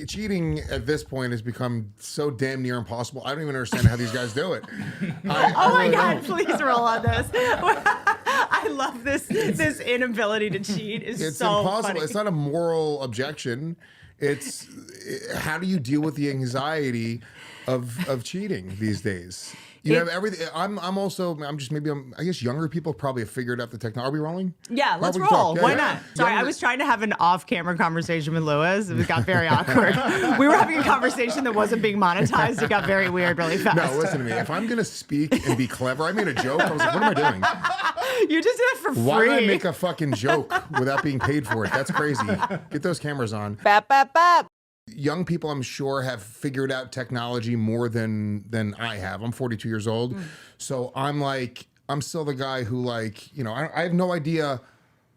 cheating at this point has become so damn near impossible. I don't even understand how these guys do it. Oh my God, please roll on this. I love this inability to cheat. It's so impossible. funny. It's not a moral objection. It's how do you deal with the anxiety of cheating these days? You have everything. I guess younger people probably have figured out the technology. Are we rolling? Yeah, let's roll. Talk? Why not? Sorry, I was trying to have an off-camera conversation with Lewis. It got very awkward. We were having a conversation that wasn't being monetized. It got very weird really fast. No, listen to me. If I'm going to speak and be clever, I made a joke. I was like, what am I doing? You just did it for free. Why did I make a fucking joke without being paid for it? That's crazy. Get those cameras on. Bap, bap, bap. Young people, I'm sure, have figured out technology more than I have. I'm 42 years old. So I'm still the guy who I have no idea.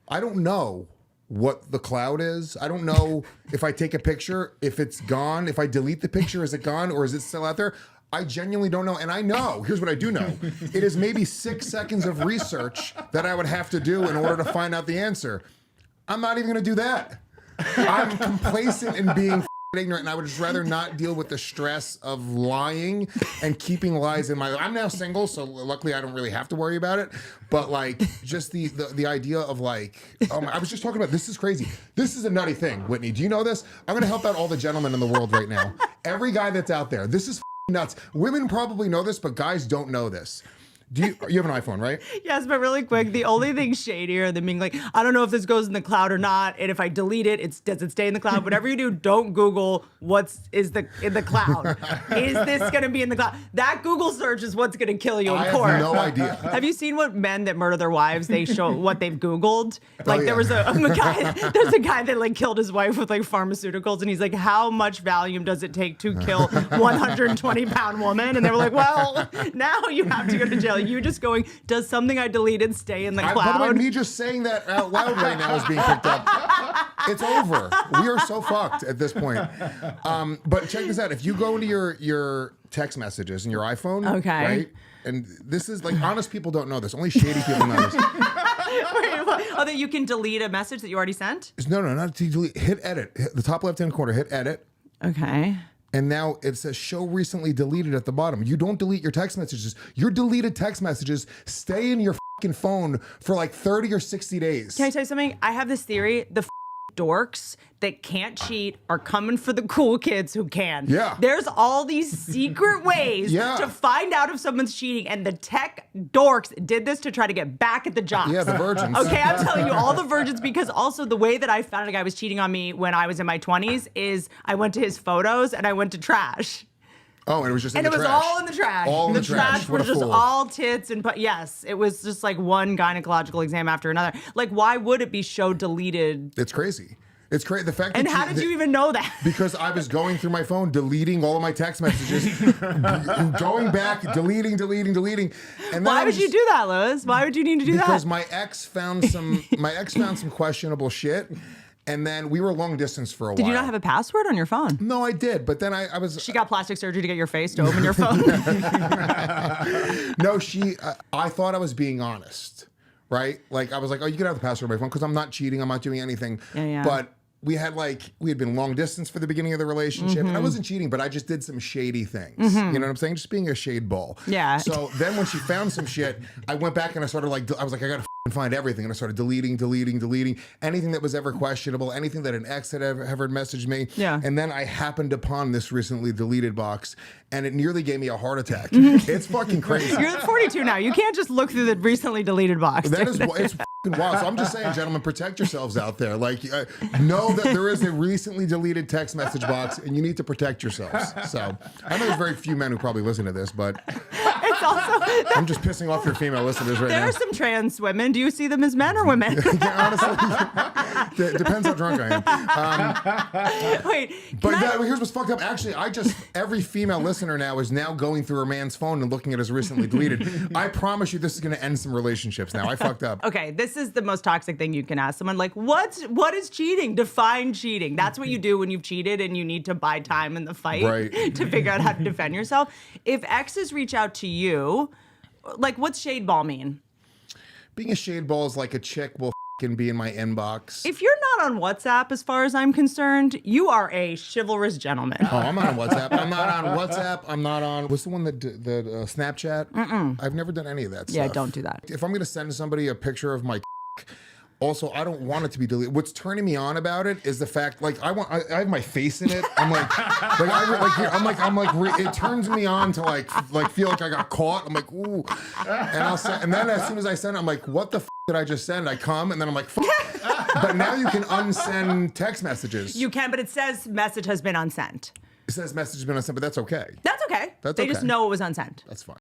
I don't know what the cloud is. I don't know if I take a picture, if it's gone. If I delete the picture, is it gone or is it still out there? I genuinely don't know. And I know, here's what I do know. It is maybe 6 seconds of research that I would have to do in order to find out the answer. I'm not even going to do that. I'm complacent in being ignorant, and I would just rather not deal with the stress of lying and keeping lies in my life. I'm now single, so luckily I don't really have to worry about it. But just the idea of I was just talking about, this is crazy. This is a nutty thing, Whitney. Do you know this? I'm going to help out all the gentlemen in the world right now. Every guy that's out there. This is nuts. Women probably know this, but guys don't know this. You have an iPhone, right? Yes, but really quick, the only thing shadier than being like, I don't know if this goes in the cloud or not, and if I delete it, does it stay in the cloud? Whatever you do, don't Google in the cloud. Is this going to be in the cloud? That Google search is what's going to kill you in court. I have no idea. Have you seen what men that murder their wives, they show what they've Googled? There was a guy, there's a guy that killed his wife with pharmaceuticals, and he's like, how much Valium does it take to kill 120-pound woman? And they were like, well, now you have to go to jail. You just going, does something I deleted stay in the cloud? By the way, me just saying that out loud right now is being picked up. It's over. We are so fucked at this point. But check this out. If you go into your text messages in your iPhone, okay, right? And this is honest people don't know this. Only shady people know this. Wait, what? Oh, that you can delete a message that you already sent? No, not to delete. Hit edit. Hit the top left-hand corner. Hit edit. Okay. And now it says show recently deleted at the bottom. You don't delete your text messages. Your deleted text messages stay in your fucking phone for 30 or 60 days. Can I tell you something? I have this theory. The dorks that can't cheat are coming for the cool kids who can. Yeah. There's all these secret ways to find out if someone's cheating, and the tech dorks did this to try to get back at the jocks. Yeah, the virgins. Okay, I'm telling you, all the virgins, because also the way that I found a guy was cheating on me when I was in my 20s is I went to his photos and I went to trash. Oh, and it was just in the trash. And it was all in the trash. All in the trash was just all tits and yes, it was just one gynecological exam after another. Why would it be show deleted? It's crazy. It's crazy. The fact. And how did you even know that? Because I was going through my phone, deleting all of my text messages, going back, deleting. And why would you do that, Lewis? Why would you need to do that? Because my ex found some questionable shit. And then we were long distance for a while. Did you not have a password on your phone? No, I did. But then I was... She got plastic surgery to get your face to open your phone? No, I thought I was being honest, right? I was like, oh, you can have the password on my phone because I'm not cheating. I'm not doing anything. Yeah. But we had been long distance for the beginning of the relationship. I wasn't cheating, but I just did some shady things. You know what I'm saying? Just being a shade ball. Yeah. So then when she found some shit, I went back and I started I was like, I gotta find everything. And I started deleting anything that was ever questionable, anything that an ex had ever messaged me. Yeah. And then I happened upon this recently deleted box and it nearly gave me a heart attack. It's fucking crazy. You're 42 now. You can't just look through the recently deleted box. It's fucking wild. So I'm just saying, gentlemen, protect yourselves out there. Know that there is a recently deleted text message box and you need to protect yourselves. So I know there's very few men who probably listen to this, but it's also I'm just pissing off your female listeners right now. There are some trans women. Do you see them as men or women? Honestly, depends how drunk I am. Wait, here's what's fucked up. Actually, every female listener now is now going through her man's phone and looking at his recently deleted. I promise you this is going to end some relationships now. I fucked up. Okay, this is the most toxic thing you can ask someone. What is cheating? Define cheating. That's what you do when you've cheated and you need to buy time in the fight to figure out how to defend yourself. If exes reach out to you, what's shade ball mean? Being a shade ball is like a chick will fucking be in my inbox. If you're not on WhatsApp, as far as I'm concerned, you are a chivalrous gentleman. Oh, I'm not on WhatsApp. I'm not on WhatsApp. I'm not on. What's the one that Snapchat? I've never done any of that stuff. Yeah, don't do that. If I'm gonna send somebody a picture of my, also I don't want it to be deleted. What's turning me on about it is the fact, like I have my face in it. I'm like, it turns me on to like feel like I got caught. I'm like, ooh, and I'll send, and then as soon as I send it, I'm like, what the did I just send? I come, and then I'm like, but now you can unsend text messages. You can, but it says message has been unsent. It says message has been unsent, but that's okay. That's okay. They just know it was unsent. That's fine.